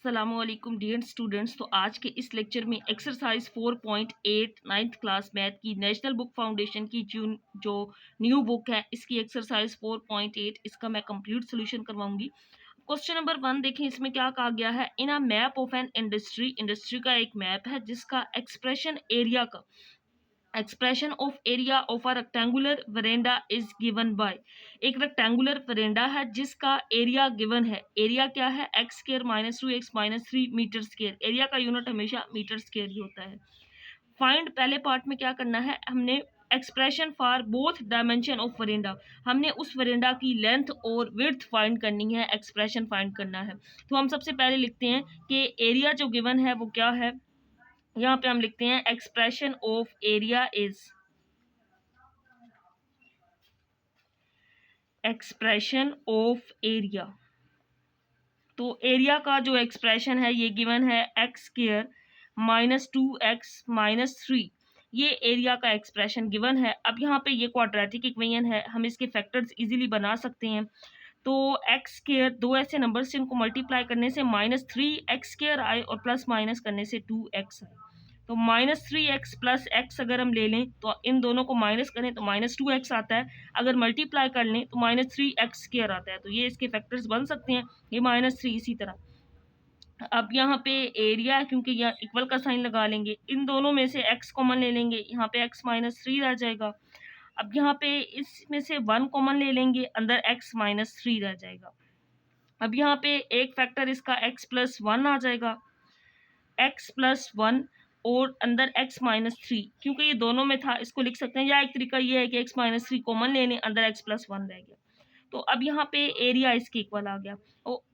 अस्सलामुअलैकुम dear students. तो आज के इस लेक्चर में एक्सरसाइज 4.8 नाइन्थ क्लास मैथ की नेशनल बुक फाउंडेशन की जो न्यू बुक है, इसकी एक्सरसाइज 4.8 इसका मैं कंप्लीट सोल्यूशन करवाऊंगी। क्वेश्चन नंबर 1 देखें, इसमें क्या कहा गया है। In a map of an industry का एक मैप है जिसका expression of area of a rectangular veranda is given by. एक रेक्टेंगुलर वरेंडा है जिसका एरिया गिवन है। एरिया क्या है? X square minus 2x-3 metre square. Area का यूनिट हमेशा मीटर स्क्र ही होता है। फाइंड, पहले पार्ट में क्या करना है, हमने expression for both dimension of verandah, हमने उस वरेंडा की लेंथ और विड्थ फाइंड करनी है, एक्सप्रेशन फाइंड करना है। तो हम सबसे पहले लिखते हैं कि एरिया जो गिवन है वो क्या है। यहाँ पे हम लिखते हैं expression of area is, expression of area. तो एरिया का जो एक्सप्रेशन है ये गिवन है एक्स स्क्र माइनस 2x-3। ये एरिया का एक्सप्रेशन गिवन है। अब यहाँ पे ये क्वाड्रेटिक इक्वेशन है, हम इसके फैक्टर्स इजीली बना सकते हैं। तो एक्स स्क्र, दो ऐसे नंबर से इनको मल्टीप्लाई करने से -3x² आए और प्लस माइनस करने से 2x आए। तो -3x प्लस x अगर हम ले लें तो इन दोनों को माइनस करें तो -2x आता है। अगर मल्टीप्लाई कर लें तो -3x² आता है। तो ये इसके फैक्टर्स बन सकते हैं, ये -3 इसी तरह। अब यहाँ पे एरिया है, क्योंकि यहाँ इक्वल का साइन लगा लेंगे, इन दोनों में से x कॉमन ले लेंगे, यहाँ पे x-3 रह जाएगा। अब यहाँ पे इसमें से 1 कॉमन ले लेंगे, अंदर x-3 रह जाएगा। अब यहाँ पे एक फैक्टर इसका x+1 आ जाएगा, x+1 और अंदर x-3, क्योंकि ये दोनों में था इसको लिख सकते हैं, या एक तरीका ये है कि x-3 कॉमन ले लें, अंदर x+1 रह गया। तो अब यहाँ पे एरिया इसके इक्वल आ गया।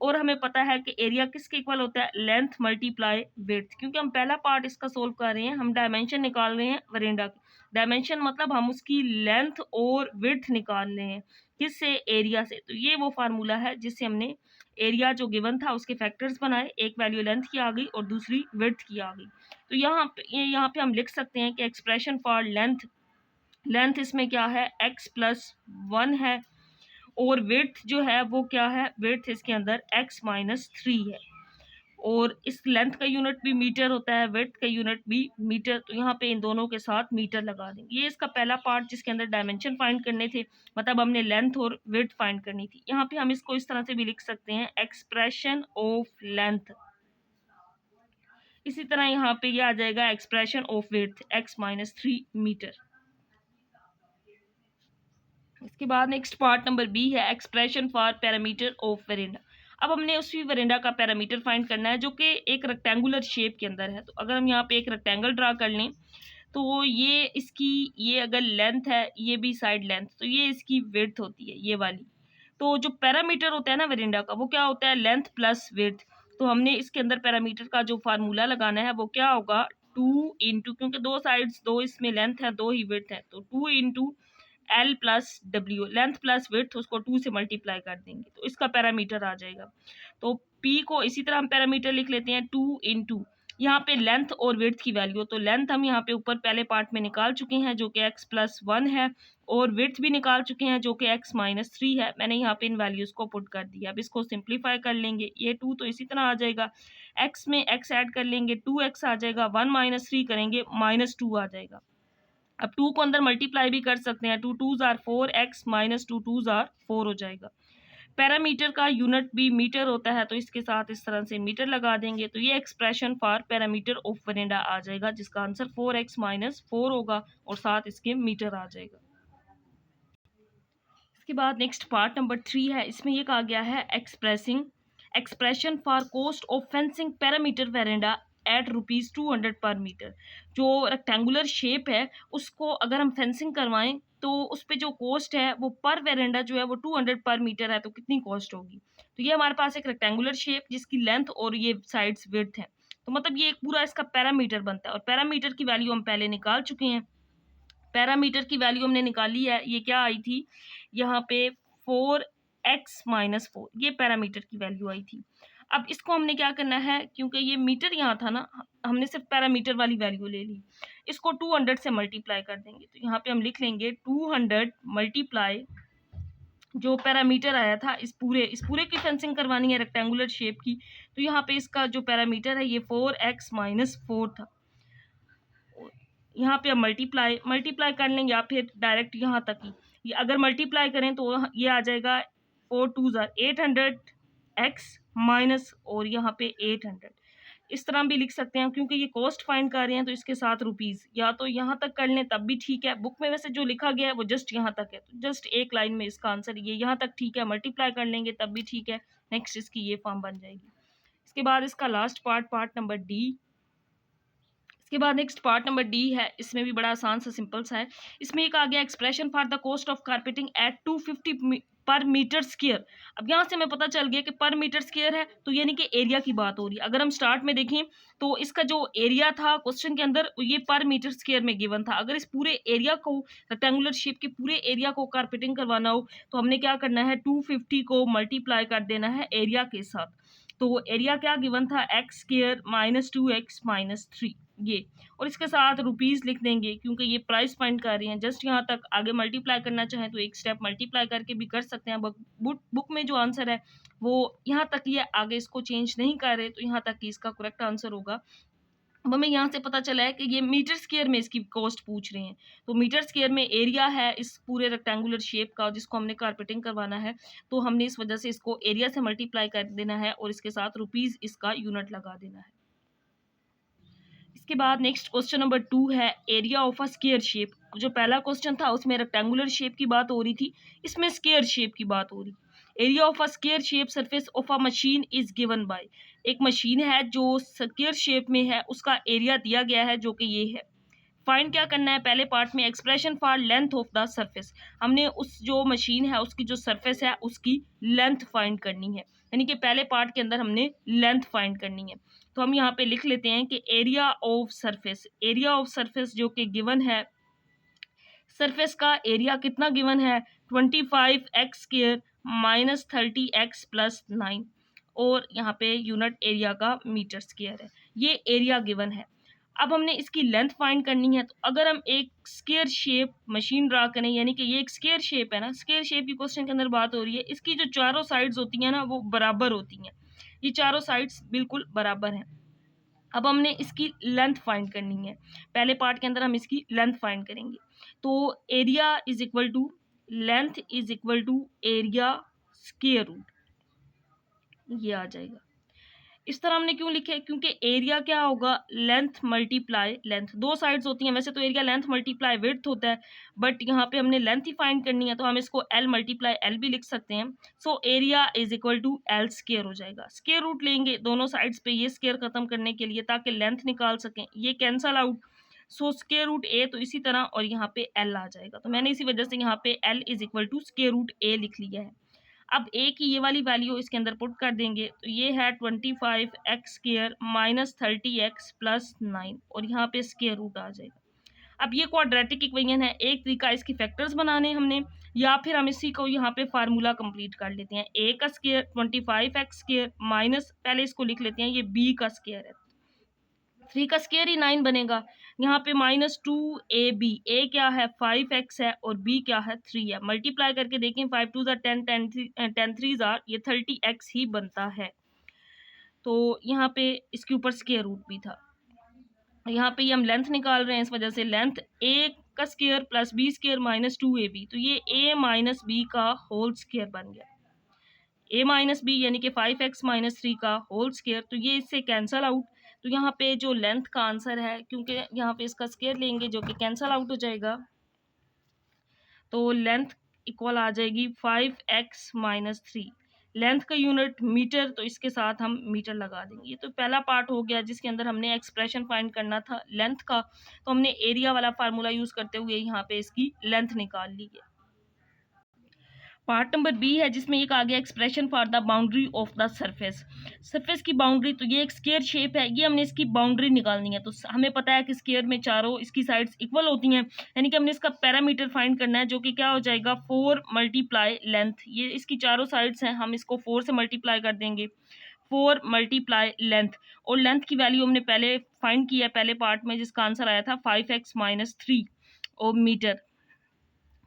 और हमें पता है कि एरिया किसके इक्वल होता है? Length multiply width. क्योंकि हम पहला पार्ट इसका सोल्व कर रहे हैं, हम डायमेंशन निकाल रहे हैं वरेंडा की। डायमेंशन मतलब हम उसकी लेंथ और विड्थ निकाल रहे हैं, किससे? एरिया से। तो ये वो फार्मूला है जिससे हमने एरिया जो गिवन था उसके फैक्टर्स बनाए, एक वैल्यू लेंथ की आ गई और दूसरी विड्थ की आ गई। तो यहाँ पे हम लिख सकते हैं कि एक्सप्रेशन फॉर लेंथ इसमें क्या है? x+1 है और विड्थ जो है वो क्या है? विड्थ इसके अंदर x-3 है। और इस लेंथ का यूनिट भी मीटर होता है, विड्थ का यूनिट भी मीटर। तो यहाँ पे इन दोनों के साथ मीटर लगा देंगे। ये इसका पहला पार्ट जिसके अंदर डायमेंशन फाइंड करने थे, मतलब हमने लेंथ और विड्थ फाइंड करनी थी। यहाँ पे हम इसको इस तरह से भी लिख सकते हैं, एक्सप्रेशन ऑफ लेंथ। इसी तरह यहाँ पे ये आ जाएगा expression of width x-3 metre. इसके बाद नेक्स्ट पार्ट नंबर बी है, expression for parameter of veranda. अब हमने उसी वेरेंडा का पैरामीटर फाइंड करना है जो कि एक रेक्टेंगुलर शेप के अंदर है। तो अगर हम यहाँ पे एक रेक्टेंगल ड्रा कर लें तो ये इसकी, ये अगर लेंथ है, ये भी साइड लेंथ, तो ये इसकी विड्थ होती है, ये वाली। तो जो पैरामीटर होता है ना वेरेंडा का, वो क्या होता है? Length plus width. तो हमने इसके अंदर पैरामीटर का जो फार्मूला लगाना है वो क्या होगा? 2 इंटू, क्योंकि दो साइड्स, दो इसमें लेंथ है, दो ही विड्थ है, तो 2 into L+W, length plus width, उसको 2 से मल्टीप्लाई कर देंगे तो इसका पैरामीटर आ जाएगा। तो P को इसी तरह हम पैरामीटर लिख लेते हैं 2 इंटू, यहाँ पे लेंथ और विड्थ की वैल्यू। तो लेंथ हम यहाँ पे ऊपर पहले पार्ट में निकाल चुके हैं जो कि x+1 है, और विड्थ भी निकाल चुके हैं जो कि x-3 है। मैंने यहाँ पे इन वैल्यूज़ को पुट कर दिया। अब इसको सिंप्लीफाई कर लेंगे, ये 2 तो इसी तरह आ जाएगा, x में x ऐड कर लेंगे, 2x आ जाएगा, 1 - 3 करेंगे, -2 आ जाएगा। अब 2 को अंदर मल्टीप्लाई भी कर सकते हैं, 2 2s are 4, x - 2 2s are 4 हो जाएगा। पैरामीटर का यूनिट भी मीटर होता है, तो इसके साथ इस तरह से मीटर लगा देंगे। तो ये expression for parameter of veranda आ जाएगा, जिसका आंसर 4x - 4 होगा और साथ इसके मीटर आ जाएगा। इसके बाद नेक्स्ट पार्ट नंबर 3 है, इसमें ये कहा गया है expression for cost of fencing parameter veranda at ₹200 per metre. जो रेक्टेंगुलर शेप है उसको अगर हम फेंसिंग करवाएं तो उस पर जो कॉस्ट है वो पर वेरेंडा जो है वो 200 पर मीटर है। तो कितनी कॉस्ट होगी? तो ये हमारे पास एक रेक्टेंगुलर शेप जिसकी लेंथ और ये साइड्स विड्थ है, तो मतलब ये एक पूरा इसका पैरामीटर बनता है। और पैरामीटर की वैल्यू हम पहले निकाल चुके हैं। पैरामीटर की वैल्यू हमने निकाली है, ये क्या आई थी यहाँ पे? 4x - 4, ये पैरामीटर की वैल्यू आई थी। अब इसको हमने क्या करना है, क्योंकि ये मीटर यहाँ था ना, हमने सिर्फ पैरामीटर वाली वैल्यू ले ली, इसको 200 से मल्टीप्लाई कर देंगे। तो यहाँ पे हम लिख लेंगे 200 मल्टीप्लाई जो पैरामीटर आया था इस पूरे की फेंसिंग करवानी है रेक्टेंगुलर शेप की, तो यहाँ पे इसका जो पैरामीटर है ये 4x-4 था। यहाँ पे अब मल्टीप्लाई कर लें या फिर डायरेक्ट यहाँ तक ही, ये अगर मल्टीप्लाई करें तो ये आ जाएगा 4×2=800 x माइनस और यहाँ पे 800। इस तरह भी लिख सकते हैं, क्योंकि ये कॉस्ट फाइंड कर रहे हैं तो इसके साथ रुपीज़, या तो यहाँ तक कर लें तब भी ठीक है। बुक में वैसे जो लिखा गया है वो जस्ट यहाँ तक है, तो जस्ट एक लाइन में इसका आंसर ये यहाँ तक ठीक है, मल्टीप्लाई कर लेंगे तब भी ठीक है। नेक्स्ट इसकी ये फॉर्म बन जाएगी। इसके बाद इसका लास्ट पार्ट नंबर डी। इसके बाद नेक्स्ट पार्ट नंबर डी है, इसमें भी बड़ा आसान सा सिंपल सा है। इसमें एक आ गया expression for the cost of carpeting at 250 per metre square. अब यहाँ से हमें पता चल गया कि पर मीटर स्क्वायर है, तो यानी कि एरिया की बात हो रही है। अगर हम स्टार्ट में देखें तो इसका जो एरिया था क्वेश्चन के अंदर ये पर मीटर स्क्वायर में गिवन था। अगर इस पूरे एरिया को, रेक्टेंगुलर शेप के पूरे एरिया को कारपेटिंग करवाना हो तो हमने क्या करना है, 250 को मल्टीप्लाई कर देना है एरिया के साथ। तो एरिया क्या गिवन था, x² -2x-3 ये, और इसके साथ रुपीज़ लिख देंगे क्योंकि ये प्राइस फाइंड कर रहे हैं। जस्ट यहाँ तक, आगे मल्टीप्लाई करना चाहें तो एक स्टेप मल्टीप्लाई करके भी कर सकते हैं। बुक में जो आंसर है वो यहाँ तक ही है, आगे इसको चेंज नहीं कर रहे, तो यहाँ तक ही इसका करेक्ट आंसर होगा। अब हमें यहाँ से पता चला है कि ये मीटर स्क्वायर में इसकी कॉस्ट पूछ रहे हैं, तो मीटर स्क्वायर में एरिया है इस पूरे रेक्टेंगुलर शेप का जिसको हमने कारपेटिंग करवाना है, तो हमने इस वजह से इसको एरिया से मल्टीप्लाई कर देना है और इसके साथ रुपीज़ इसका यूनिट लगा देना है। इसके बाद नेक्स्ट क्वेश्चन नंबर 2 है area of a square shape. जो पहला क्वेश्चन था उसमें रेक्टेंगुलर शेप की बात हो रही थी, इसमें स्क्वायर शेप की बात हो रही। Area of a square shape surface of a machine is given by. एक मशीन है जो स्क्वायर शेप में है, उसका एरिया दिया गया है जो कि ये है। फाइंड क्या करना है, पहले पार्ट में expression for length of the surface, हमने उस जो मशीन है उसकी जो सरफेस है उसकी लेंथ फाइंड करनी है, यानी कि पहले पार्ट के अंदर हमने लेंथ फाइंड करनी है। तो हम यहाँ पे लिख लेते हैं कि एरिया ऑफ सरफेस जो कि गिवन है, सरफेस का एरिया कितना गिवन है, 25x² - 30x+9, और यहाँ पे यूनिट एरिया का मीटर स्क्वायर है। ये एरिया गिवन है। अब हमने इसकी लेंथ फाइंड करनी है, तो अगर हम एक स्क्वायर शेप मशीन ड्रा करें, यानी कि ये एक स्क्वायर शेप है ना, स्क्वायर शेप की क्वेश्चन के अंदर बात हो रही है, इसकी जो चारों साइड्स होती हैं ना वो बराबर होती हैं, ये चारों साइड्स बिल्कुल बराबर हैं। अब हमने इसकी लेंथ फाइंड करनी है, पहले पार्ट के अंदर हम इसकी लेंथ फाइंड करेंगे। तो area is equal to length is equal to area square root, ये आ जाएगा। इस तरह हमने क्यों लिखे, क्योंकि एरिया क्या होगा, लेंथ मल्टीप्लाई लेंथ, दो साइड्स होती हैं। वैसे तो एरिया लेंथ मल्टीप्लाई विड्थ होता है, बट यहाँ पे हमने लेंथ ही फाइंड करनी है, तो हम इसको L × L भी लिख सकते हैं। So area is equal to L square हो जाएगा। स्क्वायर रूट लेंगे दोनों साइड्स पे ये स्क्वायर खत्म करने के लिए, ताकि लेंथ निकाल सकें, ये cancel out. So square root A तो इसी तरह, और यहाँ पे L आ जाएगा, तो मैंने इसी वजह से यहाँ पे L is equal to square root A लिख लिया है। अब A की ये वाली वैल्यू इसके अंदर पुट कर देंगे, तो ये है 25x² - 30x+9, और यहाँ पे स्क्वायर रूट आ जाएगा। अब ये क्वाड्रेटिक इक्वेशन है, एक तरीका इसकी फैक्टर्स बनाने हमने, या फिर हम इसी को यहाँ पे फार्मूला कंप्लीट कर लेते हैं। A का स्क्वायर 25x² माइनस, पहले इसको लिख लेते हैं, ये B का स्क्वायर है, 3 का स्क्वायर ही 9 बनेगा। यहाँ पे -2ab, a क्या है 5x है और b क्या है 3 है। मल्टीप्लाई करके देखें, 5 2 10, 10 3 ये 30x ही बनता है। तो यहाँ पे इसके ऊपर स्क्वायर रूट भी था। यहाँ पे हम लेंथ निकाल रहे हैं, इस वजह से लेंथ a का square plus b square -2ab, तो ये a - b का होल स्क्वायर बन गया। a - b यानी कि 5x - 3 का होल स्क्वायर, तो ये इससे कैंसल आउट। तो यहाँ पे जो लेंथ का आंसर है, क्योंकि यहाँ पे इसका स्क्वायर लेंगे जो कि कैंसल आउट हो जाएगा, तो लेंथ इक्वल आ जाएगी 5x - 3। लेंथ का यूनिट मीटर, तो इसके साथ हम मीटर लगा देंगे। तो पहला पार्ट हो गया जिसके अंदर हमने एक्सप्रेशन फाइंड करना था लेंथ का, तो हमने एरिया वाला फार्मूला यूज़ करते हुए यहाँ पे इसकी लेंथ निकाल ली है। पार्ट नंबर बी है जिसमें एक आ गया expression for the boundary of the surface. Surface की बाउंड्री, तो ये एक स्क्वायर शेप है, ये हमने इसकी बाउंड्री निकालनी है। तो हमें पता है कि स्क्वायर में चारों इसकी साइड्स इक्वल होती हैं, यानी कि हमने इसका पैरामीटर फाइंड करना है, जो कि क्या हो जाएगा 4 × लेंथ। ये इसकी चारों साइड्स हैं, हम इसको 4 से मल्टीप्लाई कर देंगे, 4 × लेंथ, और लेंथ की वैल्यू हमने पहले फाइंड किया है पहले पार्ट में, जिसका आंसर आया था 5x - 3 और मीटर।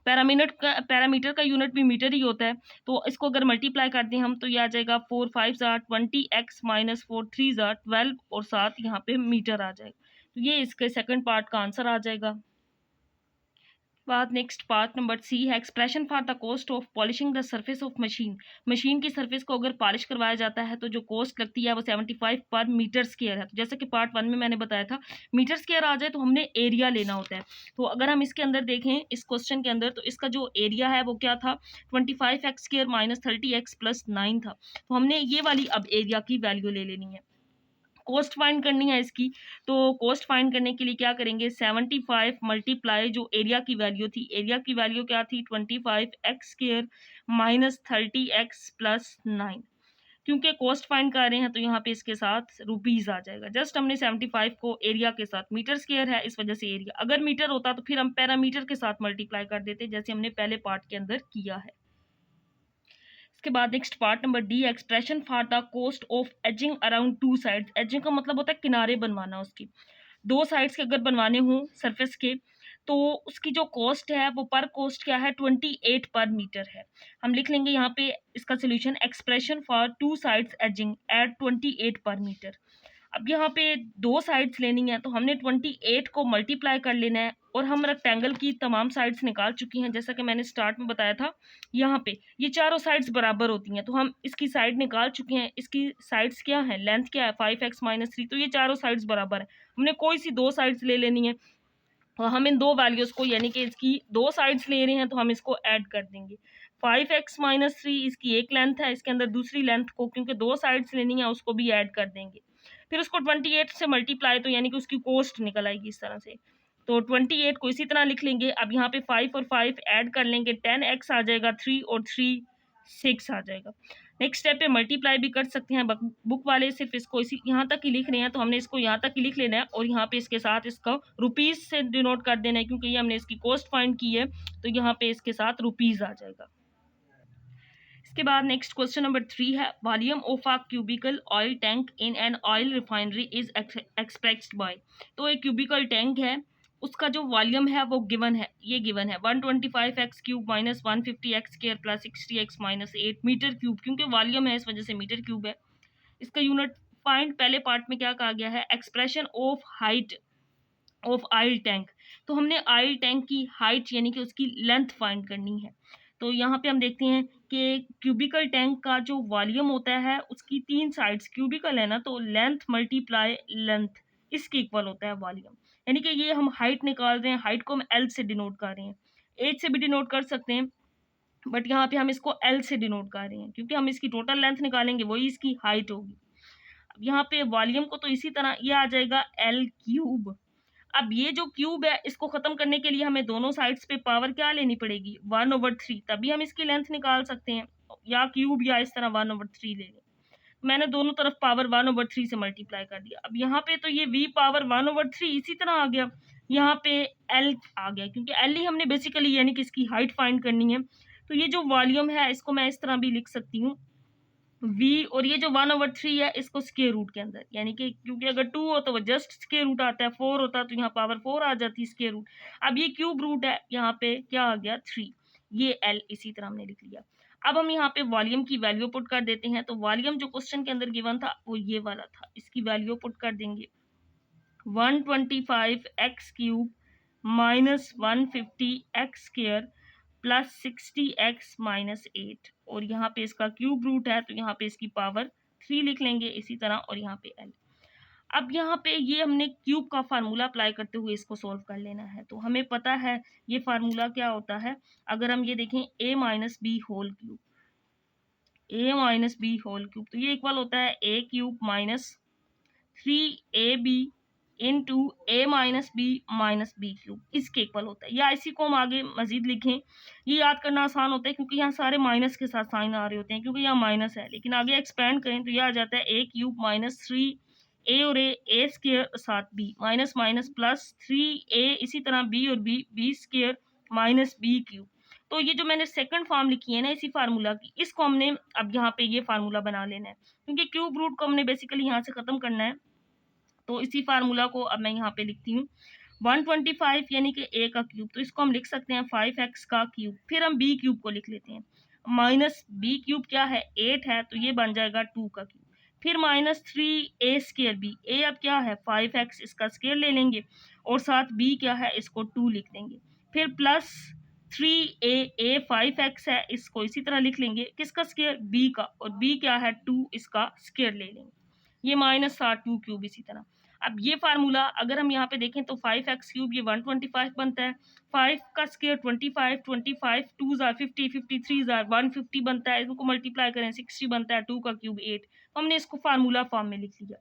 पैरामीटर का यूनिट भी मीटर ही होता है। तो इसको अगर मल्टीप्लाई करते हैं हम तो ये आ जाएगा 4 5 ज़ा 20x माइनस 4 3 ज़ा 12 और साथ यहाँ पे मीटर आ जाएगा। तो ये इसके सेकंड पार्ट का आंसर आ जाएगा। बाद नेक्स्ट पार्ट नंबर सी है expression for the cost of polishing the surface of machine. Machine की सरफेस को अगर पॉलिश करवाया जाता है तो जो कॉस्ट लगती है वो 75 पर मीटर स्क्वायर है। तो जैसे कि पार्ट 1 में मैंने बताया था मीटर स्क्वायर आ जाए तो हमने एरिया लेना होता है। तो अगर हम इसके अंदर देखें इस क्वेश्चन के अंदर तो इसका जो एरिया है वो क्या था 25x square minus 30x plus 9 था। तो हमने ये वाली अब एरिया की वैल्यू ले लेनी है, कॉस्ट फाइंड करनी है इसकी। तो कॉस्ट फाइंड करने के लिए क्या करेंगे 75 मल्टीप्लाई जो एरिया की वैल्यू थी, एरिया की वैल्यू क्या थी 25x square minus 30x plus 9। क्योंकि कॉस्ट फाइंड कर रहे हैं तो यहाँ पे इसके साथ रुपीज़ आ जाएगा। जस्ट हमने 75 को एरिया के साथ, मीटर स्क्वायर है इस वजह से एरिया, अगर मीटर होता तो फिर हम पैरामीटर के साथ मल्टीप्लाई कर देते जैसे हमने पहले पार्ट के अंदर किया है। इसके बाद next part number D expression for the cost of ageing around two sides. Ageing का मतलब होता है किनारे बनवाना, उसकी दो साइड्स के अगर बनवाने हों सरफेस के तो उसकी जो कॉस्ट है वो पर कॉस्ट क्या है 28 पर मीटर है। हम लिख लेंगे यहाँ पे इसका solution expression for two sides edging at 28 per metre. अब यहाँ पे दो साइड्स लेनी है तो हमने 28 को मल्टीप्लाई कर लेना है और हम रेक्टेंगल की तमाम साइड्स निकाल चुकी हैं। जैसा कि मैंने स्टार्ट में बताया था यहाँ पे ये चारों साइड्स बराबर होती हैं तो हम इसकी साइड निकाल चुके हैं। इसकी साइड्स क्या है, लेंथ क्या है 5x माइनस 3, तो ये चारों साइड्स बराबर है। हमने कोई सी दो साइड्स ले लेनी है और हम इन दो वैल्यूज़ को यानी कि इसकी दो साइड्स ले रहे हैं तो हम इसको ऐड कर देंगे। 5x माइनस 3 इसकी एक लेंथ है, इसके अंदर दूसरी लेंथ को क्योंकि दो साइड्स लेनी है उसको भी ऐड कर देंगे। फिर उसको 28 से मल्टीप्लाई तो यानी कि उसकी कॉस्ट निकल आएगी इस तरह से। तो 28 को इसी तरह लिख लेंगे। अब यहाँ पे 5 और 5 ऐड कर लेंगे, 10x आ जाएगा, 3 और 3 6 आ जाएगा। नेक्स्ट स्टेप पे मल्टीप्लाई भी कर सकते हैं, बुक वाले सिर्फ इसको इसी यहाँ तक ही लिख रहे हैं तो हमने इसको यहाँ तक ही लिख लेना है और यहाँ पे इसके साथ इसका रुपीज़ से डिनोट कर देना है क्योंकि ये हमने इसकी कॉस्ट फाइंड की है तो यहाँ पे इसके साथ रुपीज़ आ जाएगा। इसके बाद नेक्स्ट क्वेश्चन नंबर 3 है volume of a cubical oil tank in an oil refinery is expressed by. तो एक क्यूबिकल टैंक है उसका जो वॉल्यूम है वो गिवन है, ये गिवन है 125x cube minus 150x square plus 60x minus 8 metre cube. क्योंकि वॉल्यूम है इस वजह से मीटर क्यूब है। इसका यूनिट फाइंड पहले पार्ट में क्या कहा गया है expression of height of oil tank. तो हमने ऑयल टैंक की हाइट यानी कि उसकी लेंथ फाइंड करनी है। तो यहाँ पे हम देखते हैं कि क्यूबिकल टैंक का जो वॉल्यूम होता है उसकी तीन साइड्स, क्यूबिकल है ना तो लेंथ मल्टीप्लाई लेंथ इसके इक्वल होता है वॉल्यूम। यानी कि ये हम हाइट निकाल रहे हैं, हाइट को हम एल से डिनोट कर रहे हैं, एच से भी डिनोट कर सकते हैं बट यहाँ पे हम इसको एल से डिनोट कर रहे हैं क्योंकि हम इसकी टोटल लेंथ निकालेंगे वही इसकी हाइट होगी। अब यहाँ पे वॉल्यूम को तो इसी तरह ये आ जाएगा एल क्यूब। अब ये जो क्यूब है इसको खत्म करने के लिए हमें दोनों साइड्स पे पावर क्या लेनी पड़ेगी 1/3, तभी हम इसकी लेंथ निकाल सकते हैं, या क्यूब या इस तरह 1/3 ले लें। मैंने दोनों तरफ पावर 1/3 से मल्टीप्लाई कर दिया। अब यहाँ पे तो ये v पावर 1/3 इसी तरह आ गया, यहाँ पे l आ गया क्योंकि l ही हमने बेसिकली यानी कि इसकी हाइट फाइंड करनी है। तो ये जो वॉल्यूम है इसको मैं इस तरह भी लिख सकती हूँ v, और ये जो 1/3 है इसको स्क्वायर रूट के अंदर, यानी कि क्योंकि अगर 2 हो तो वो जस्ट स्क्वायर रूट आता है, 4 होता तो यहाँ पावर 4 आ जाती स्क्वायर रूट। अब ये क्यूब रूट है, यहाँ पे क्या आ गया 3, ये l इसी तरह हमने लिख लिया। अब हम यहाँ पे वॉल्यूम की वैल्यू पुट कर देते हैं। तो वॉल्यूम जो क्वेश्चन के अंदर गिवन था वो ये वाला था, इसकी वैल्यू पुट कर देंगे 125x cube minus 150x square plus 60x minus 8, और यहाँ पे इसका क्यूब रूट है तो यहाँ पे इसकी पावर 3 लिख लेंगे इसी तरह, और यहाँ पे l। अब यहाँ पे ये हमने क्यूब का फार्मूला अप्लाई करते हुए इसको सॉल्व कर लेना है। तो हमें पता है ये फार्मूला क्या होता है, अगर हम ये देखें a minus b whole cube, a minus b whole cube, तो ये इक्वल होता है a cube minus 3ab into a minus b cube, इसके इक्वल होता है। या इसी को हम आगे मजीद लिखें, ये याद करना आसान होता है क्योंकि यहाँ सारे माइनस के साथ साइन आ रहे होते हैं क्योंकि यहाँ माइनस है, लेकिन आगे एक्सपेंड करें तो यह आ जाता है ए क्यूब माइनस 3a और ए स्क्वायर साथ b minus minus plus 3a इसी तरह बी और b square minus b cube. तो ये जो मैंने सेकंड फॉर्म लिखी है ना इसी फार्मूला की, इसको हमने अब यहाँ पे ये फार्मूला बना लेना है क्योंकि क्यूब रूट को हमने बेसिकली यहाँ से ख़त्म करना है। तो इसी फार्मूला को अब मैं यहाँ पे लिखती हूँ 125 यानी कि ए का क्यूब, तो इसको हम लिख सकते हैं 5x का क्यूब। फिर हम बी क्यूब को लिख लेते हैं, माइनस बी क्यूब क्या है 8 है, तो ये बन जाएगा 2 का क्यूब। फिर माइनस 3 ए स्केयर बी, ए अब क्या है 5x, इसका स्केयर ले लेंगे और साथ बी क्या है इसको 2 लिख देंगे। फिर प्लस 3a, ए 5x है, इसको इसी तरह लिख लेंगे, किसका स्केयर बी का, और बी क्या है 2, इसका स्केयर ले लेंगे। ये माइनस 2 क्यूब इसी तरह। अब ये फार्मूला अगर हम यहाँ पे देखें तो 5x क्यूब ये 125 बनता है, 5 का स्केयर 25, 25 2 जार 50, 53 जार 150 बनता है, इसको मल्टीप्लाई करें 60 बनता है, 2 का क्यूब 8। तो हमने इसको फार्मूला फॉर्म में लिख लिया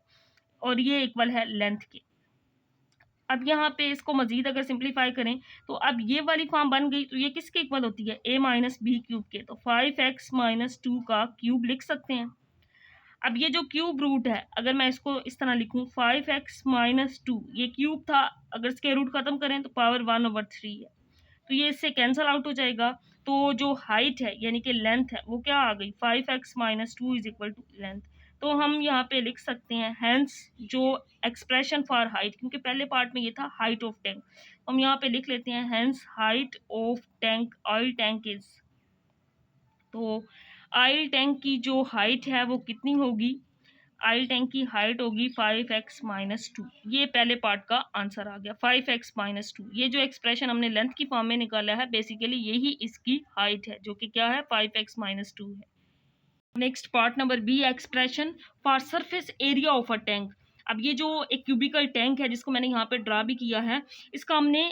और ये इक्वल है लेंथ के। अब यहाँ पे इसको मजीद अगर सिंप्लीफाई करें तो अब ये वाली फॉर्म बन गई, तो ये किसके इक्वल होती है a माइनस बी क्यूब के, तो 5x माइनस 2 का क्यूब लिख सकते हैं। अब ये जो क्यूब रूट है अगर मैं इसको इस तरह लिखूं 5x माइनस 2, ये क्यूब था, अगर इसके रूट खत्म करें तो पावर 1/3 है, तो ये इससे कैंसिल आउट हो जाएगा। तो जो हाइट है यानी कि लेंथ है वो क्या आ गई 5x minus 2 is equal to length. तो हम यहाँ पे लिख सकते हैं हैंस जो एक्सप्रेशन फॉर हाइट, क्योंकि पहले पार्ट में ये था हाइट ऑफ टैंक, हम यहाँ पे लिख लेते हैं hence height of tank oil tank is, तो ऑयल टैंक की जो हाइट है वो कितनी होगी, ऑयल टैंक की हाइट होगी 5x माइनस 2। ये पहले पार्ट का आंसर आ गया 5x माइनस 2। ये जो एक्सप्रेशन हमने लेंथ की फॉर्म में निकाला है बेसिकली यही इसकी हाइट है जो कि क्या है 5x माइनस 2 है। Next part number b, expression for surface area of a tank. अब ये जो एक क्यूबिकल टैंक है जिसको मैंने यहाँ पे ड्रा भी किया है, इसका हमने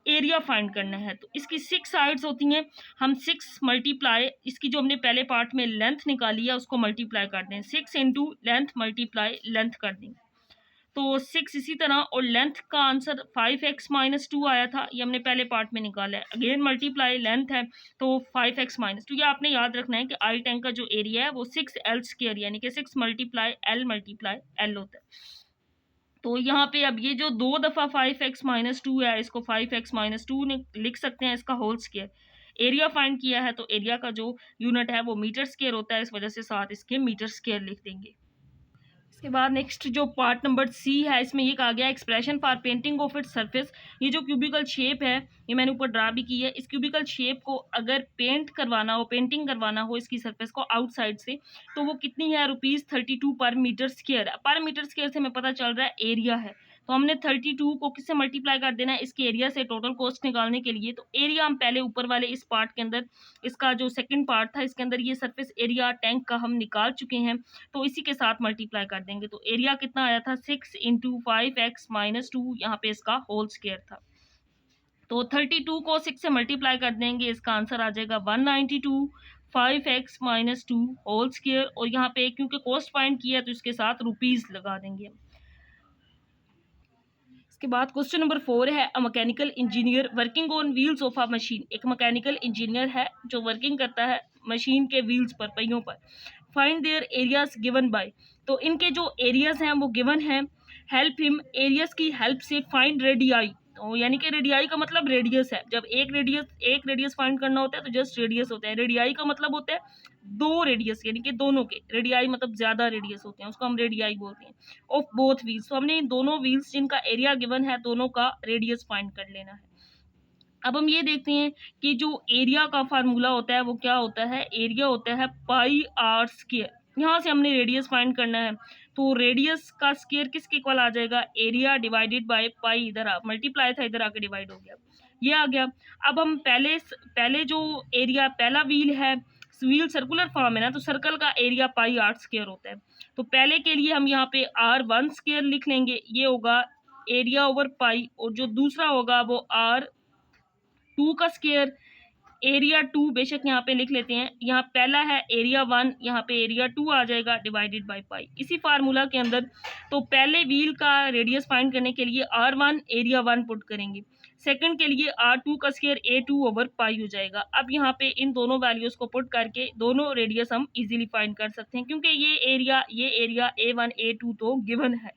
एरिया फाइंड करना है। तो इसकी 6 साइड्स होती हैं, हम 6 मल्टीप्लाई इसकी जो हमने पहले पार्ट में लेंथ निकाली है उसको मल्टीप्लाई कर दें, 6 इंटू लेंथ मल्टीप्लाई लेंथ कर दें, तो 6 इसी तरह, और लेंथ का आंसर 5x माइनस 2 आया था, ये हमने पहले पार्ट में निकाला है, अगेन मल्टीप्लाई लेंथ है तो 5x माइनस 2। ये आपने याद रखना है कि आई टैंक का जो एरिया है वो 6l स्क्वायर यानी कि 6 मल्टीप्लाई एल होता है। तो यहाँ पे अब ये जो 2 दफ़ा 5x माइनस 2 है इसको 5x माइनस 2 ने लिख सकते हैं इसका होल स्क्वायर। एरिया फाइंड किया है तो एरिया का जो यूनिट है वो मीटर स्क्वायर होता है, इस वजह से साथ इसके मीटर स्क्वायर लिख देंगे। इसके बाद नेक्स्ट जो पार्ट नंबर सी है इसमें ये कहा गया expression for painting of its surface. ये जो क्यूबिकल शेप है ये मैंने ऊपर ड्रा भी की है, इस क्यूबिकल शेप को अगर पेंट करवाना हो, पेंटिंग करवाना हो इसकी सरफेस को आउटसाइड से, तो वो कितनी है ₹32 पर मीटर स्क्वायर। पर मीटर स्क्वायर से हमें पता चल रहा है एरिया है, तो हमने 32 को किससे मल्टीप्लाई कर देना है इसके एरिया से टोटल कॉस्ट निकालने के लिए। तो एरिया हम पहले ऊपर वाले इस पार्ट के अंदर, इसका जो सेकंड पार्ट था इसके अंदर ये सरफेस एरिया टैंक का हम निकाल चुके हैं, तो इसी के साथ मल्टीप्लाई कर देंगे। तो एरिया कितना आया था 6 इंटू 5x माइनस 2, यहाँ पे इसका होल स्क्वायर था। तो 32 को 6 से मल्टीप्लाई कर देंगे, इसका आंसर आ जाएगा 192 5x माइनस 2 होल स्क्वायर, और यहाँ पे क्योंकि कॉस्ट फाइंड किया है तो इसके साथ रुपीज लगा देंगे। इसके बाद क्वेश्चन नंबर 4 है a mechanical engineer working on wheels of a machine. एक मैकेनिकल इंजीनियर है जो वर्किंग करता है मशीन के व्हील्स पर, पहियों पर। Find there areas given by, तो इनके जो एरियाज हैं वो गिवन हैं। हेल्प हिम, एरियाज की हेल्प से फाइंड रेडियाई, तो यानी कि रेडियाई का मतलब रेडियस है। जब एक रेडियस फाइंड करना होता है तो जस्ट रेडियस होता है, रेडियाई का मतलब होता है 2 रेडियस यानी कि दोनों के, रेडियाई मतलब ज्यादा रेडियस होते हैं उसको हम रेडियाई बोलते हैं। ऑफ बोथ व्हील्स, तो हमने इन दोनों व्हील्स जिनका एरिया गिवन है दोनों का रेडियस फाइंड कर लेना है। अब हम ये देखते हैं कि जो एरिया का फार्मूला होता है वो क्या होता है, एरिया होता है पाई आर स्क्वायर। यहाँ से हमने रेडियस फाइंड करना है, तो रेडियस का स्क्वायर किसके इक्वल आ जाएगा, एरिया डिवाइडेड बाय पाई, इधर मल्टीप्लाई था इधर आके डिवाइड हो गया, ये आ गया। अब हम पहले जो एरिया, पहला व्हील है, व्हील सर्कुलर फॉर्म है ना, तो सर्कल का एरिया पाई आर स्क्वायर होता है। तो पहले के लिए हम यहाँ पे R1 स्क्वायर लिख लेंगे, ये होगा एरिया ओवर पाई, और जो दूसरा होगा वो R2 का स्क्वायर, एरिया 2 बेशक यहाँ पे लिख लेते हैं, यहाँ पहला है एरिया 1, यहाँ पे एरिया 2 आ जाएगा डिवाइडेड बाय पाई। इसी फार्मूला के अंदर तो पहले व्हील का रेडियस फाइंड करने के लिए R1 एरिया 1 पुट करेंगे, सेकंड के लिए R2 का स्क्वायर A2 ओवर पाई हो जाएगा। अब यहाँ पे इन दोनों वैल्यूज को पुट करके दोनों रेडियस हम इजीली फाइंड कर सकते हैं, क्योंकि ये एरिया A1 A2 तो गिवन है।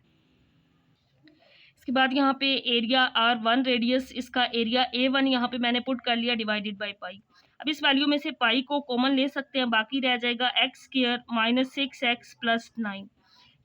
इसके बाद यहाँ पे एरिया R1 रेडियस, इसका एरिया A1 यहाँ पे मैंने पुट कर लिया डिवाइडेड बाय पाई। अब इस वैल्यू में से पाई को कॉमन ले सकते हैं, बाकी रह जाएगा x square minus 6x plus 9।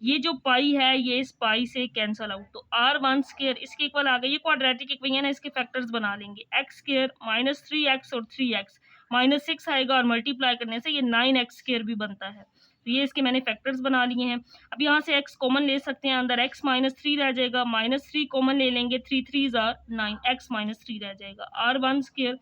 ये जो पाई है ये इस पाई से कैंसल आउट, तो r1 स्क्वायर इसके इक्वल आ गया। ये क्वाड्रेटिक इक्वेशन है, इसके फैक्टर्स बना लेंगे, एक्स स्क्वायर माइनस 3x और 3x माइनस 6 आएगा और मल्टीप्लाई करने से ये 9x स्क्वायर भी बनता है। तो ये इसके मैंने फैक्टर्स बना लिए हैं। अब यहाँ से x कॉमन ले सकते हैं, अंदर x माइनस 3 रह जाएगा, माइनस 3 कॉमन ले लेंगे, 3 3 ज़ार 9, x माइनस 3 रह जाएगा r1 स्क्वायर।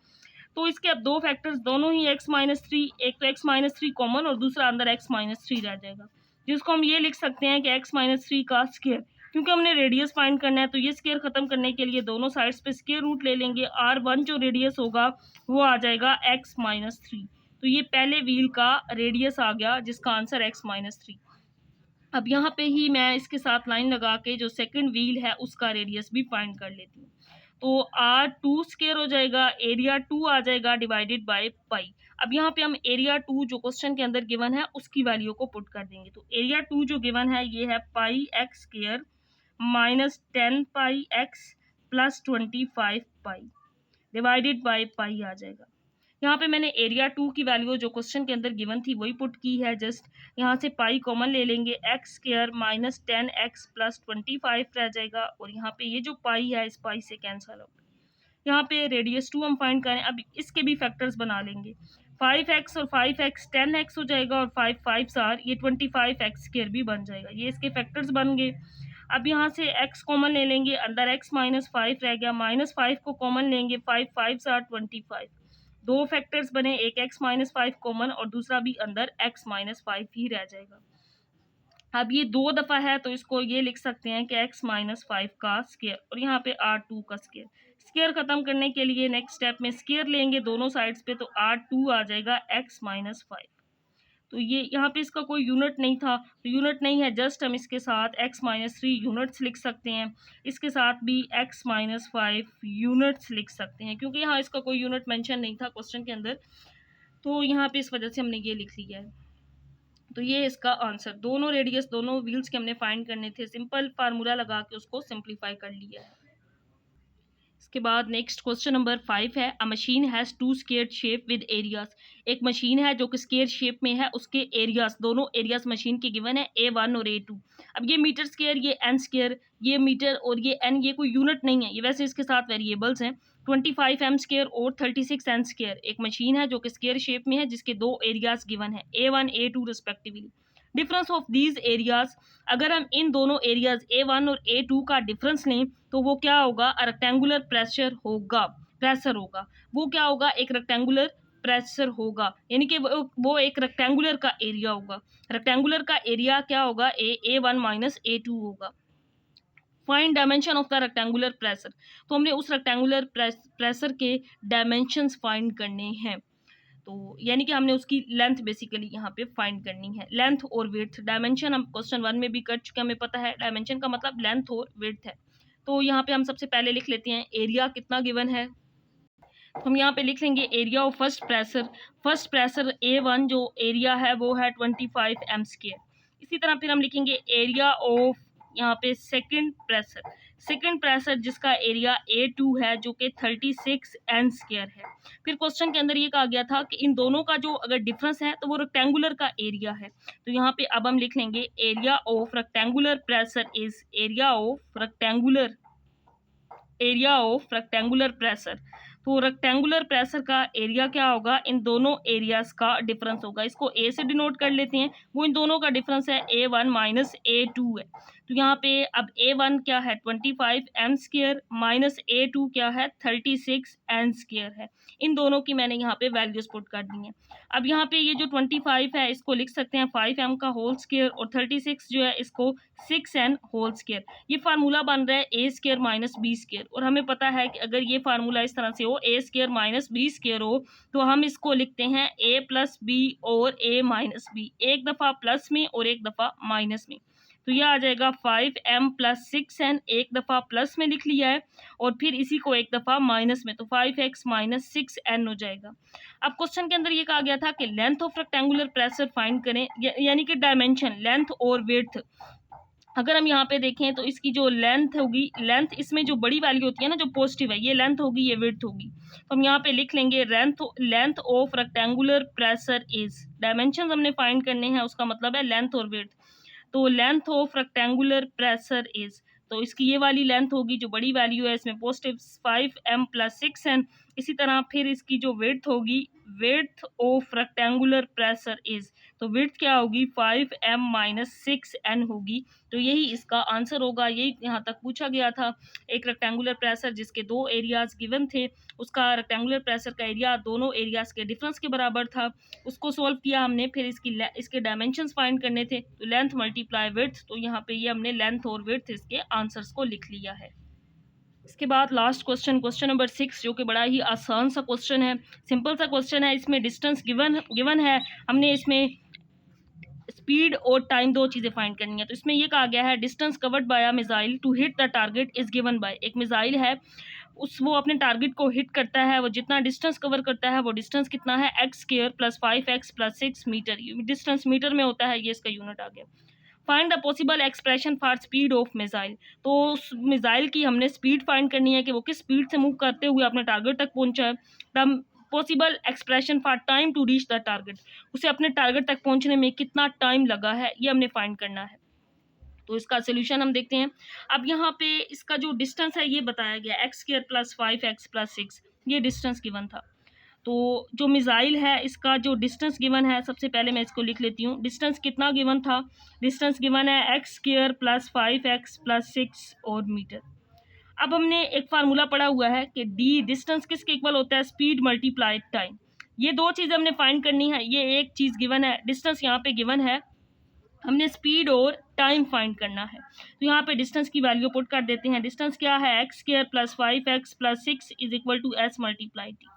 तो इसके अब दो फैक्टर्स दोनों ही x माइनस 3, एक तो x माइनस 3 कॉमन और दूसरा अंदर x माइनस 3 रह जाएगा, जिसको हम ये लिख सकते हैं कि x माइनस 3 का स्क्वायर। क्योंकि हमने रेडियस फाइंड करना है तो ये स्क्वायर खत्म करने के लिए दोनों साइड्स पे स्क्वायर रूट ले लेंगे। r1 जो रेडियस होगा वो आ जाएगा x माइनस 3। तो ये पहले व्हील का रेडियस आ गया जिसका आंसर x माइनस 3। अब यहाँ पे ही मैं इसके साथ लाइन लगा के जो सेकंड व्हील है उसका रेडियस भी फाइंड कर लेती हूँ। तो r2 स्क्वायर हो जाएगा, एरिया 2 आ जाएगा डिवाइडेड बाय पाई। अब यहाँ पे हम एरिया 2 जो क्वेश्चन के अंदर गिवन है उसकी वैल्यू को पुट कर देंगे। तो एरिया 2 जो गिवन है ये है pi X square minus 10 pi X plus 25 pi divided by pi आ जाएगा। यहाँ पे मैंने एरिया 2 की वैल्यू जो क्वेश्चन के अंदर गिवन थी वही पुट की है। जस्ट यहाँ से पाई कॉमन ले लेंगे, x square minus 10x plus 25 रह जाएगा और यहाँ पे ये जो पाई है इस पाई से कैंसल आउट। यहाँ पे रेडियस 2 हम फाइंड करें, अब इसके भी फैक्टर्स बना लेंगे, 5x और 5x 10x हो जाएगा और 5 5 सार ये 25x स्क्वायर भी बन जाएगा, ये इसके फैक्टर्स बन गए। अब यहाँ से x कॉमन ले लेंगे, अंदर x माइनस 5 रह गया, माइनस 5 को कॉमन लेंगे, 5 5 सार 25, दो फैक्टर्स बने, एक x माइनस 5 कॉमन और दूसरा भी अंदर x माइनस 5 ही रह जाएगा। अब ये दो दफ़ा है तो इसको ये लिख सकते हैं कि x माइनस 5 का स्क्वायर और यहाँ पे r2 का स्क्वायर। स्क्वायर ख़त्म करने के लिए नेक्स्ट स्टेप में स्क्वायर लेंगे दोनों साइड्स पे, तो r2 आ जाएगा x माइनस 5। तो ये यहाँ पे इसका कोई यूनिट नहीं था, तो यूनिट नहीं है, जस्ट हम इसके साथ x माइनस 3 यूनिट्स लिख सकते हैं, इसके साथ भी x माइनस 5 यूनिट्स लिख सकते हैं, क्योंकि यहाँ इसका कोई यूनिट मेंशन नहीं था क्वेश्चन के अंदर, तो यहाँ पे इस वजह से हमने ये लिख लिया है। तो ये इसका आंसर, दोनों रेडियस दोनों व्हील्स के हमने फाइंड करने थे, सिंपल फार्मूला लगा के उसको सिंप्लीफाई कर लिया है। इसके बाद नेक्स्ट क्वेश्चन नंबर 5 है, अ machine has 2 square shape with areas. एक मशीन है जो कि स्क्वेयर शेप में है, उसके एरियाज, दोनों एरियाज मशीन के गिवन है A1 और A2। अब ये मीटर स्क्वेयर, ये n स्क्वेयर, ये मीटर और ये n, ये कोई यूनिट नहीं है, ये वैसे इसके साथ वेरिएबल्स हैं। 25 m स्क्वेयर और 36 n स्क्वेयर एक मशीन है जो कि स्क्वेयर शेप में है, जिसके दो एरियाज गिवन है A1 A2 respectively. Difference of these areas, अगर हम इन दोनों एरियाज A1 और A2 का डिफरेंस लें तो वो क्या होगा, रेक्टेंगुलर प्रेशर होगा, प्रेशर होगा, वो क्या होगा, एक रेक्टेंगुलर प्रेशर होगा, यानी कि वो एक रेक्टेंगुलर का एरिया होगा। रेक्टेंगुलर का एरिया क्या होगा, A1 माइनस A2 होगा। Find dimension of the rectangular pressure, तो हमने उस रेक्टेंगुलर प्रेशर के डायमेंशंस फाइंड करने हैं, तो यानी कि हमने उसकी लेंथ बेसिकली यहाँ पे फाइंड करनी है, लेंथ और विड्थ। डायमेंशन हम क्वेश्चन 1 में भी कर चुके हैं, हमें पता है डायमेंशन का मतलब लेंथ और विड्थ है। तो यहाँ पे हम सबसे पहले लिख लेते हैं एरिया कितना गिवन है, तो हम यहाँ पे लिख लेंगे area of first pressure A1 जो एरिया है वो है 25 m स्क्वायर। इसी तरह फिर हम लिखेंगे एरिया ऑफ यहाँ पे सेकंड प्रेशर जिसका एरिया A2 है जो कि 36 n स्क्वायर है। फिर क्वेश्चन के अंदर ये कहा गया था कि इन दोनों का जो अगर डिफरेंस है तो वो रेक्टेंगुलर का एरिया है, तो यहाँ पे अब हम लिख लेंगे area of rectangular pressure is area of rectangular pressure. तो रेक्टेंगुलर प्रेशर का एरिया क्या होगा, इन दोनों एरियाज का डिफरेंस होगा, इसको A से डिनोट कर लेते हैं, वो इन दोनों का डिफरेंस है A1 माइनस A2 है। तो यहाँ पे अब A1 क्या है 25 m स्क्वायर माइनस A2 क्या है 36 n स्क्वायर है, इन दोनों की मैंने यहाँ पे वैल्यूज पुट कर दी हैं। अब यहाँ पे ये जो 25 है इसको लिख सकते हैं 5m का होल स्क्वायर और 36 जो है इसको 6n होल स्क्वायर। ये फार्मूला बन रहा है A square minus B square, और हमें पता है कि अगर ये फार्मूला इस तरह से हो A square minus B square हो तो हम इसको लिखते हैं A प्लस B और A माइनस B, एक दफ़ा प्लस में और एक दफ़ा माइनस में। तो यह आ जाएगा 5m प्लस 6n, एक दफ़ा प्लस में लिख लिया है और फिर इसी को एक दफ़ा माइनस में, तो 5x माइनस 6n हो जाएगा। अब क्वेश्चन के अंदर ये कहा गया था कि length of rectangular pressure find करें, यानी कि डायमेंशन, लेंथ और विड्थ। अगर हम यहाँ पे देखें तो इसकी जो लेंथ होगी, लेंथ इसमें जो बड़ी वैल्यू होती है ना जो पॉजिटिव है, ये लेंथ होगी, ये विड्थ होगी, तो हम यहाँ पे लिख लेंगे length of rectangular pressure is, dimension हमने फाइंड करने हैं उसका मतलब है लेंथ और विड्थ। तो length of rectangular pressure is, तो इसकी ये वाली लेंथ होगी जो बड़ी वैल्यू है, इसमें पॉजिटिव 5m + 6n। इसी तरह फिर इसकी जो विड्थ होगी, width of rectangular pressure is, तो विड्थ क्या होगी 5m - 6n होगी। तो यही इसका आंसर होगा। यही यहाँ तक पूछा गया था। एक रेक्टेंगुलर प्रेशर जिसके दो एरियाज गिवन थे, उसका रेक्टेंगुलर प्रेशर का एरिया दोनों एरियाज के डिफरेंस के बराबर था, उसको सोल्व किया हमने। फिर इसके डायमेंशंस फाइंड करने थे, तो लेंथ मल्टीप्लाई विड्थ, तो यहाँ पे ये हमने लेंथ और विड्थ इसके आंसर्स को लिख लिया है। इसके बाद लास्ट क्वेश्चन नंबर 6, जो कि बड़ा ही आसान सा क्वेश्चन है, सिंपल सा क्वेश्चन है। इसमें डिस्टेंस गिवन है, हमने इसमें स्पीड और टाइम दो चीज़ें फाइंड करनी है। तो इसमें ये कहा गया है distance covered by a missile to hit the target is given by, एक मिसाइल है वो अपने टारगेट को हिट करता है, वो जितना डिस्टेंस कवर करता है वो डिस्टेंस कितना है x² + 5x + 6 metre, distance metre में होता है, ये इसका यूनिट आ गया। Find the possible expression for speed of missile, तो उस मिसाइल की हमने स्पीड फाइंड करनी है कि वो किस स्पीड से मूव करते हुए अपने टारगेट तक पहुंचा है। The possible expression for time to reach the target, उसे अपने टारगेट तक पहुंचने में कितना टाइम लगा है, ये हमने फाइंड करना है। तो इसका सोल्यूशन हम देखते हैं। अब यहाँ पे इसका जो डिस्टेंस है ये बताया गया x² + 5x + 6, ये डिस्टेंस गिवन था। तो जो मिसाइल है इसका जो डिस्टेंस गिवन है, सबसे पहले मैं इसको लिख लेती हूँ। डिस्टेंस कितना गिवन था, डिस्टेंस गिवन है x² + 5x + 6 और मीटर। अब हमने एक फार्मूला पढ़ा हुआ है कि डी डिस्टेंस किसके इक्वल होता है, स्पीड मल्टीप्लाई टाइम। ये दो चीज़ हमने फाइंड करनी है। ये एक चीज़ गिवन है, डिस्टेंस यहाँ पे गिवन है, हमने स्पीड और टाइम फाइंड करना है। तो यहाँ पे डिस्टेंस की वैल्यू पुट कर देते हैं। डिस्टेंस क्या है, x² + 5x + 6 = s × t।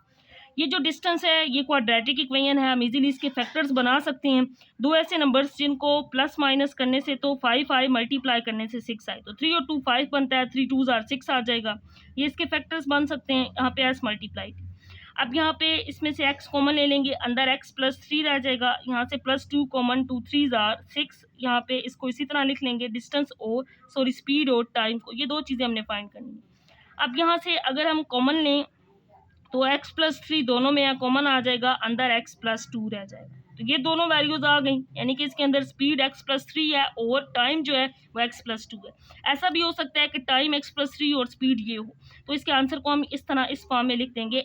ये जो डिस्टेंस है ये क्वाड्रेटिक इक्वेशन है, हम इजीली इसके फैक्टर्स बना सकते हैं। दो ऐसे नंबर्स जिनको प्लस माइनस करने से तो 5 आए, मल्टीप्लाई करने से 6 आए, तो 3 और 2 5 बनता है, 3 2s are 6 आ जाएगा। ये इसके फैक्टर्स बन सकते हैं। यहाँ पे s × t। अब यहाँ पे इसमें से x कॉमन ले लेंगे, अंदर x + 3 रह जाएगा, यहाँ से +2 कॉमन, 2 3s are 6। यहाँ पे इसको इसी तरह लिख लेंगे, डिस्टेंस और स्पीड और टाइम को, ये दो चीज़ें हमने फाइंड करनी है। अब यहाँ से अगर हम कॉमन लें तो x + 3 दोनों में कॉमन आ जाएगा, अंदर x + 2 रह जाएगा। तो ये दोनों वैल्यूज आ गई, यानी कि इसके अंदर स्पीड x + 3 है और टाइम जो है वो x + 2 है। ऐसा भी हो सकता है कि टाइम x + 3 और स्पीड ये हो। तो इसके आंसर को हम इस तरह इस फॉर्म में लिख देंगे,